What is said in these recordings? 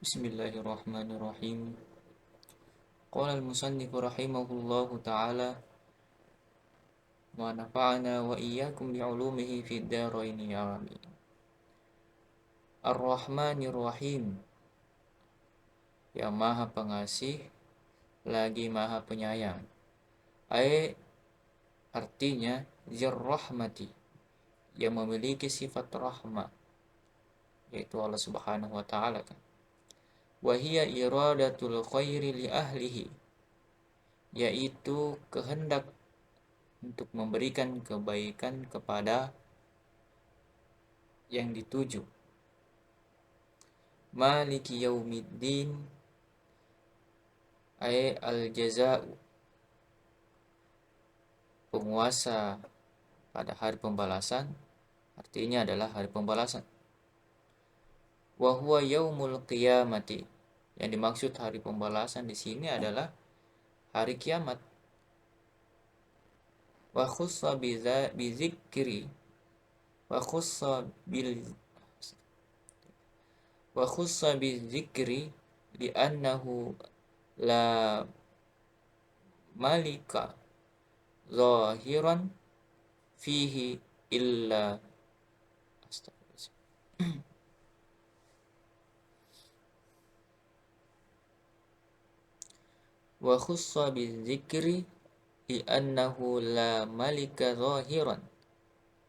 Bismillahirrahmanirrahim. Qala al-musannif rahimahullahu ta'ala wa nafa'ana wa iyyakum bi'ulumihi fid dharain amin. Ar-Rahmanir Rahim, yang Maha Pengasih lagi Maha Penyayang. Artinya Zir-Rahmati, yang memiliki sifat rahmah, yaitu Allah Subhanahu wa taala kan. Wa hiya iradatul khairi li ahlihi, yaitu kehendak untuk memberikan kebaikan kepada yang dituju. Maliki yaumiddin, al-jaza'u, penguasa pada hari pembalasan, artinya adalah hari pembalasan. Wa huwa yaumul qiyamati, yang dimaksud hari pembalasan di sini adalah hari kiamat. Wa khussa bizikri wa khussa bil wa khussa bizikri li'annahu la malika zahiran fihi illa wa khussa bizikri li'annahu la malika zahiran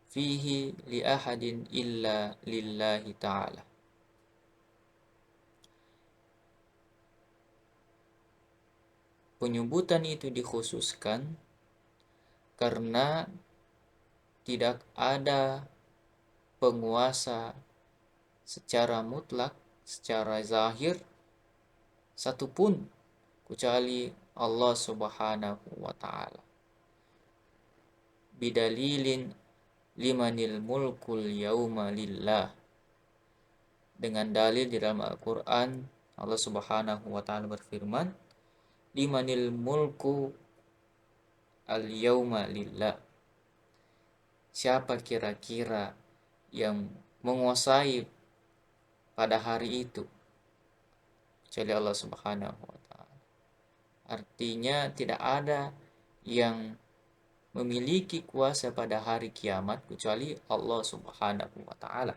fihi li ahadin illa lillahi ta'ala. Penyebutan itu dikhususkan karena tidak ada penguasa secara mutlak, secara zahir satupun kecuali Allah Subhanahu wa ta'ala. Bidalilin limanil mulkul yauma lillah, dengan dalil di dalam Al-Quran Allah Subhanahu wa ta'ala berfirman, limanil mulku al-yauma lillah, siapa kira-kira yang menguasai pada hari itu kecuali Allah Subhanahu wa ta'ala. Artinya tidak ada yang memiliki kuasa pada hari kiamat kecuali Allah Subhanahu wa ta'ala.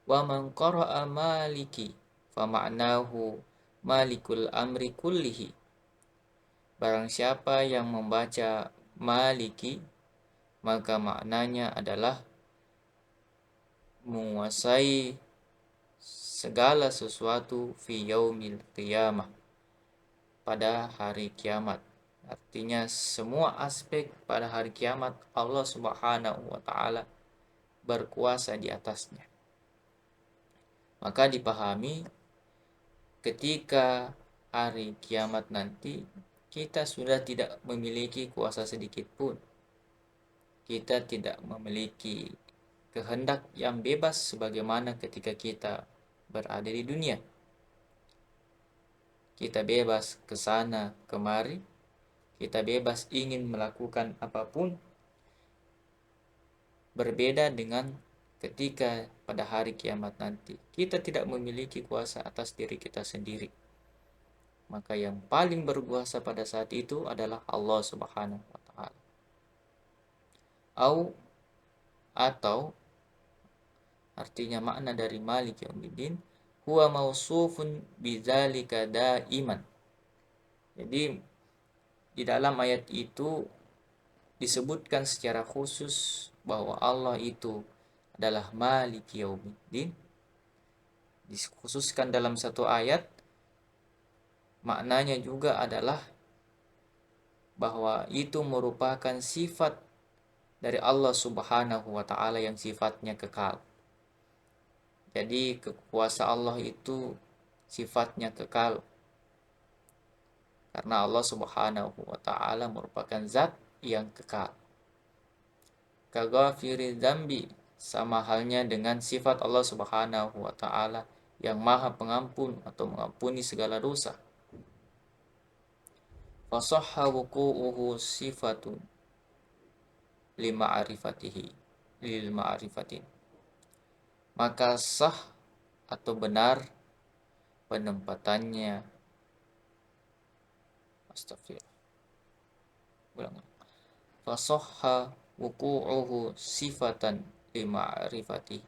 Wa man qara'a maliki fa ma'nahu malikul amri kullihi, barang siapa yang membaca maliki maka maknanya adalah menguasai segala sesuatu fi yaumil qiyamah, pada hari kiamat. Artinya semua aspek pada hari kiamat Allah Subhanahu wa ta'ala berkuasa di atasnya. Maka dipahami ketika hari kiamat nanti kita sudah tidak memiliki kuasa sedikit pun. Kita tidak memiliki kehendak yang bebas sebagaimana ketika kita berada di dunia. Kita bebas ke sana kemari, kita bebas ingin melakukan apapun. Berbeda dengan ketika pada hari kiamat nanti kita tidak memiliki kuasa atas diri kita sendiri. Maka yang paling berkuasa pada saat itu adalah Allah Subhanahu wa ta'ala. Atau artinya makna dari Malik Yaumiddin, huwa mausufun bidzalika daiman. Jadi di dalam ayat itu disebutkan secara khusus bahwa Allah itu adalah Malik Yaumiddin. Dikhususkan dalam satu ayat, maknanya juga adalah bahwa itu merupakan sifat dari Allah Subhanahu wa ta'ala yang sifatnya kekal. Jadi kekuasaan Allah itu sifatnya kekal karena Allah Subhanahu wa ta'ala merupakan zat yang kekal. Kaghafiri dzambi, sama halnya dengan sifat Allah Subhanahu wa ta'ala yang maha pengampun atau mengampuni segala dosa. Fasahha wuqu'uhu sifatun lil ma'rifatin, maka sah atau benar penempatannya, astagfirullah, ulang, fasahha wuqu'uhu sifatan lima'rifati,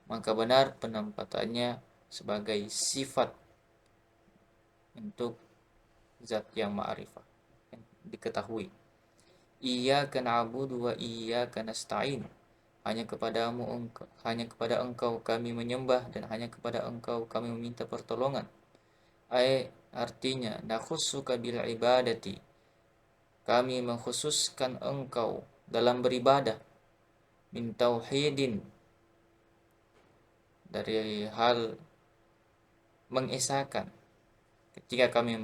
maka benar penempatannya sebagai sifat untuk zat yang ma'rifah, yang diketahui. Iyyaka na'budu wa iyyaka nasta'in, hanya kepada engkau kami menyembah dan hanya kepada engkau kami meminta pertolongan. Artinya nakhussuka bil ibadati, kami mengkhususkan engkau dalam beribadah, min tauhidin, dari hal mengesahkan. Ketika kami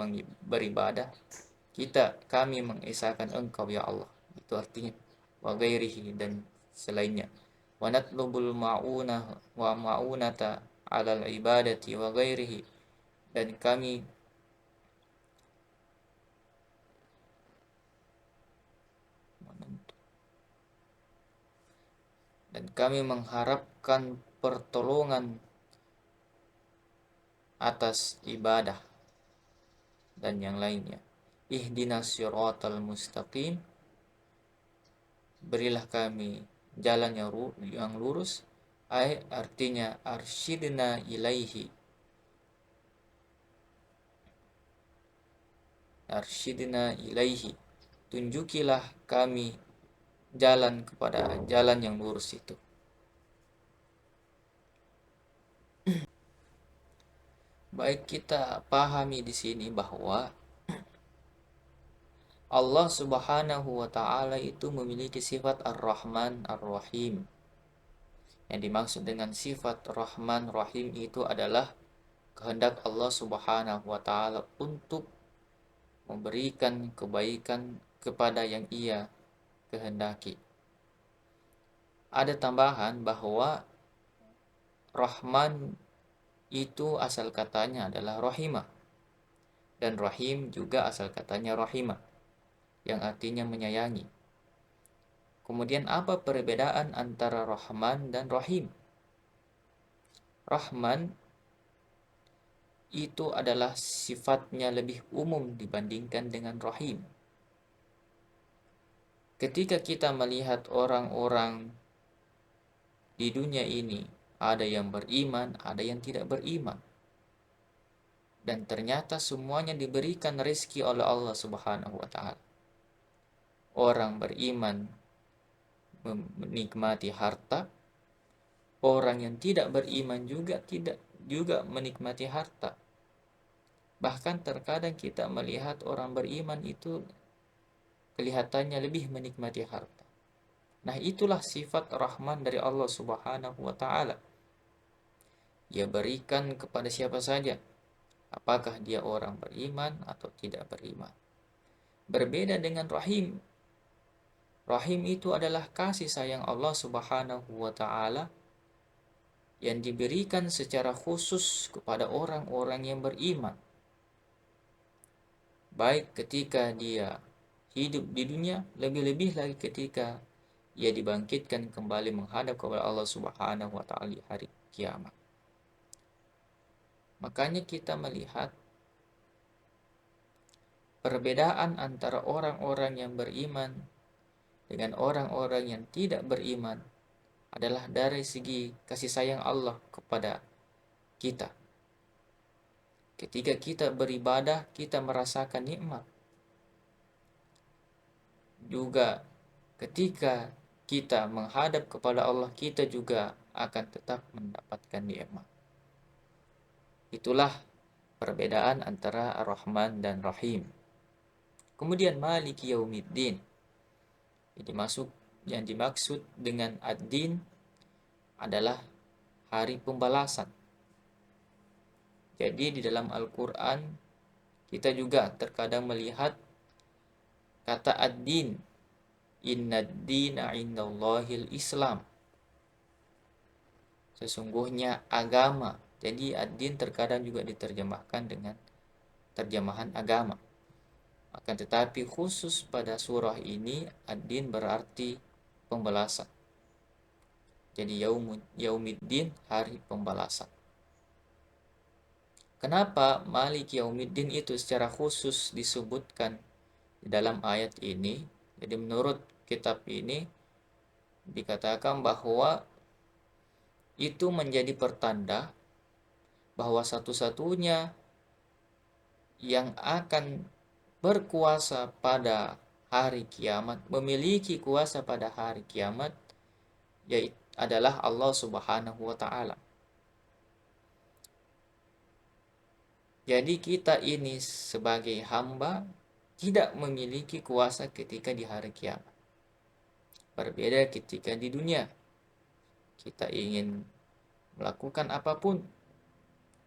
beribadah, kami mengesahkan engkau ya Allah, itu artinya, wa ghairihi, dan selainnya, wa natlubul ma'unah wa ma'unata alal ibadati wa ghairihi, dan kami mengharapkan pertolongan atas ibadah dan yang lainnya. Ihdinas siratal mustaqim, berilah kami jalan yang lurus. Artinya arsyidna ilaihi, tunjukilah kami jalan kepada jalan yang lurus itu. Baik, kita pahami di sini bahwa Allah Subhanahu wa taala itu memiliki sifat Ar-Rahman Ar-Rahim. Yang dimaksud dengan sifat Rahman Rahim itu adalah kehendak Allah Subhanahu wa taala untuk memberikan kebaikan kepada yang Ia kehendaki. Ada tambahan bahwa Rahman itu asal katanya adalah rahimah, dan rahim juga asal katanya rahimah, yang artinya menyayangi. Kemudian apa perbedaan antara Rahman dan Rahim? Rahman itu adalah sifatnya lebih umum dibandingkan dengan Rahim. Ketika kita melihat orang-orang di dunia ini, ada yang beriman, ada yang tidak beriman, dan ternyata semuanya diberikan rezeki oleh Allah Subhanahu wa taala. Orang beriman menikmati harta, orang yang tidak beriman juga menikmati harta. Bahkan terkadang kita melihat orang beriman itu kelihatannya lebih menikmati harta. Nah, itulah sifat Rahman dari Allah Subhanahu wa taala. Ia berikan kepada siapa saja, apakah dia orang beriman atau tidak beriman. Berbeda dengan Rahim. Rahim itu adalah kasih sayang Allah Subhanahu wa taala yang diberikan secara khusus kepada orang-orang yang beriman. Baik ketika dia hidup di dunia, lebih-lebih lagi ketika ia dibangkitkan kembali menghadap kepada Allah Subhanahu wa taala di hari kiamat. Makanya kita melihat perbedaan antara orang-orang yang beriman dengan orang-orang yang tidak beriman adalah dari segi kasih sayang Allah kepada kita. Ketika kita beribadah, kita merasakan nikmat. Juga ketika kita menghadap kepada Allah, kita juga akan tetap mendapatkan nikmat. Itulah perbedaan antara Ar-Rahman dan Rahim. Kemudian Maliki Yaumiddin. Yang dimaksud dengan ad-din adalah hari pembalasan. Jadi di dalam Al-Quran kita juga terkadang melihat kata ad-din. Innad-dina indallahil Islam. Sesungguhnya agama. Jadi ad-din terkadang juga diterjemahkan dengan terjemahan agama. Akan tetapi khusus pada surah ini, ad-din berarti pembalasan. Jadi yaumiddin, hari pembalasan. Kenapa Malik Yaumiddin itu secara khusus disebutkan di dalam ayat ini? Jadi menurut kitab ini dikatakan bahwa itu menjadi pertanda bahwa satu-satunya yang akan berkuasa pada hari kiamat, memiliki kuasa pada hari kiamat, yaitu adalah Allah Subhanahu wa taala. Jadi kita ini sebagai hamba tidak memiliki kuasa ketika di hari kiamat. Berbeda ketika di dunia. Kita ingin melakukan apapun,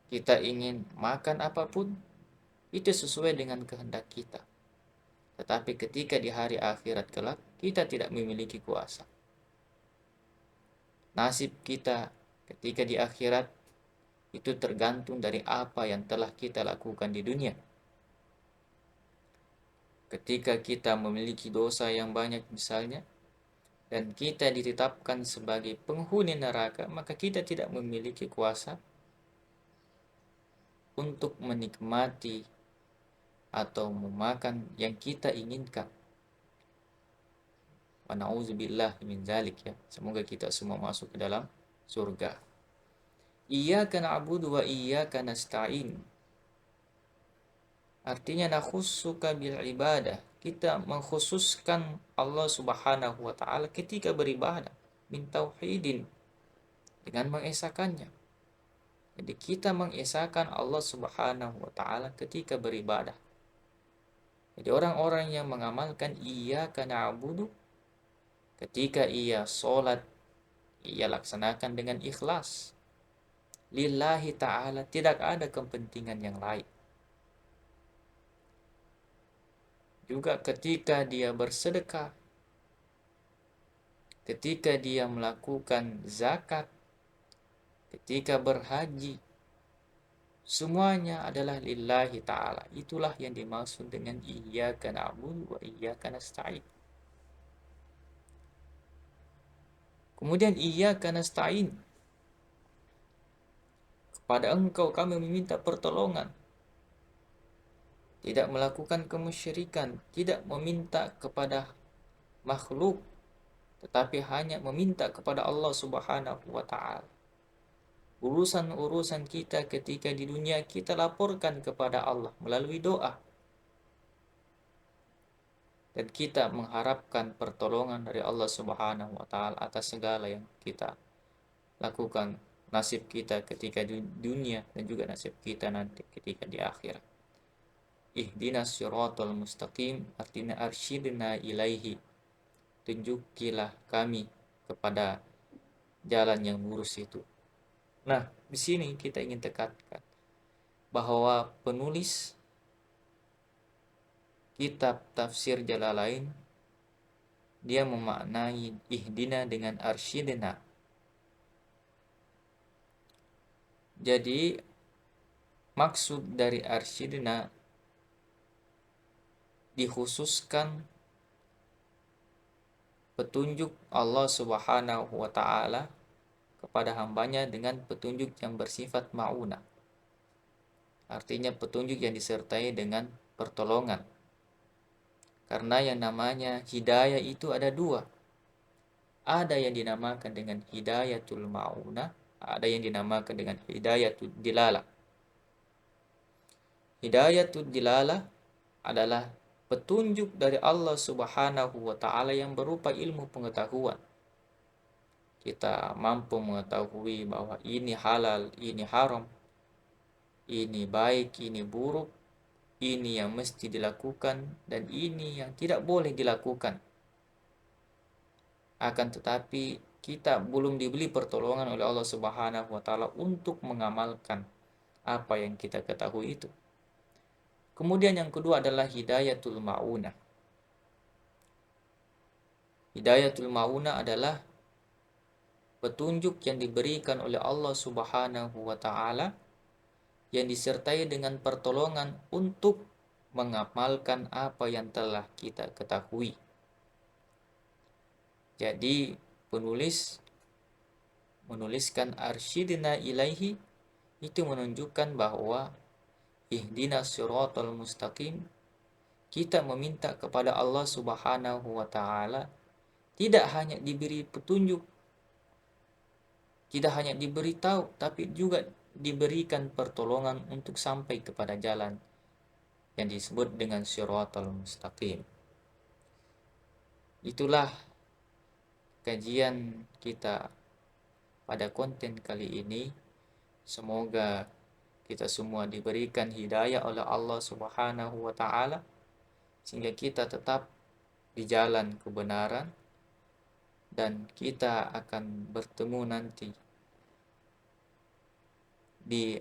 kita ingin makan apapun, itu sesuai dengan kehendak kita. Tetapi ketika di hari akhirat kelak, kita tidak memiliki kuasa. Nasib kita ketika di akhirat itu tergantung dari apa yang telah kita lakukan di dunia. Ketika kita memiliki dosa yang banyak misalnya, dan kita ditetapkan sebagai penghuni neraka, maka kita tidak memiliki kuasa untuk menikmati atau memakan yang kita inginkan. Wa na'udzubillah min dzalik ya. Semoga kita semua masuk ke dalam surga. Iyyaka na'budu wa iyyaka nasta'in. Artinya nakhussuka bil ibadah. Kita mengkhususkan Allah Subhanahu wa taala ketika beribadah, min tauhidin, dengan mengesakannya. Jadi kita mengesahkan Allah Subhanahu wa taala ketika beribadah. Jadi orang-orang yang mengamalkan iyyaka na'budu, ketika ia sholat, ia laksanakan dengan ikhlas. Lillahi ta'ala, tidak ada kepentingan yang lain. Juga ketika dia bersedekah, ketika dia melakukan zakat, ketika berhaji, semuanya adalah lillahi ta'ala. Itulah yang dimaksud dengan iyyaka na'budu wa iyyaka nasta'in. Kemudian iyyaka nasta'in, kepada engkau kami meminta pertolongan. Tidak melakukan kemusyrikan, tidak meminta kepada makhluk, tetapi hanya meminta kepada Allah Subhanahu wa taala. Urusan-urusan kita ketika di dunia kita laporkan kepada Allah melalui doa. Dan kita mengharapkan pertolongan dari Allah Subhanahu wa taala atas segala yang kita lakukan, nasib kita ketika di dunia dan juga nasib kita nanti ketika di akhirat. Ihdinas siratal mustaqim, artinya arsyidna ilaihi, tunjukilah kami kepada jalan yang lurus itu. Nah, di sini kita ingin tekankan bahwa penulis kitab tafsir Jalalain dia memaknai ihdina dengan arsyidna. Jadi maksud dari arsyidna dikhususkan petunjuk Allah Subhanahu wa taala kepada hambanya dengan petunjuk yang bersifat ma'unah. Artinya petunjuk yang disertai dengan pertolongan. Karena yang namanya hidayah itu ada dua. Ada yang dinamakan dengan hidayatul ma'unah, ada yang dinamakan dengan hidayatul dilalah. Hidayatul dilalah adalah petunjuk dari Allah Subhanahu wa taala yang berupa ilmu pengetahuan. Kita mampu mengetahui bahwa ini halal, ini haram, ini baik, ini buruk, ini yang mesti dilakukan, dan ini yang tidak boleh dilakukan. Akan tetapi kita belum diberi pertolongan oleh Allah Subhanahu wa taala untuk mengamalkan apa yang kita ketahui itu. Kemudian yang kedua adalah hidayatul ma'unah. Hidayatul ma'unah adalah petunjuk yang diberikan oleh Allah Subhanahu wa taala yang disertai dengan pertolongan untuk mengamalkan apa yang telah kita ketahui. Jadi penulis menuliskan arsyidna ilaihi itu menunjukkan bahwa ihdinas siratal mustaqim, kita meminta kepada Allah Subhanahu wa taala tidak hanya diberi petunjuk, tidak hanya diberitahu, tapi juga diberikan pertolongan untuk sampai kepada jalan yang disebut dengan siratal mustaqim. Itulah kajian kita pada konten kali ini. Semoga kita semua diberikan hidayah oleh Allah Subhanahu wa taala sehingga kita tetap di jalan kebenaran, dan kita akan bertemu nanti di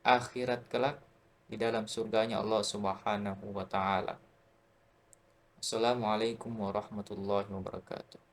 akhirat kelak di dalam surganya Allah Subhanahu wa taala. Assalamualaikum warahmatullahi wabarakatuh.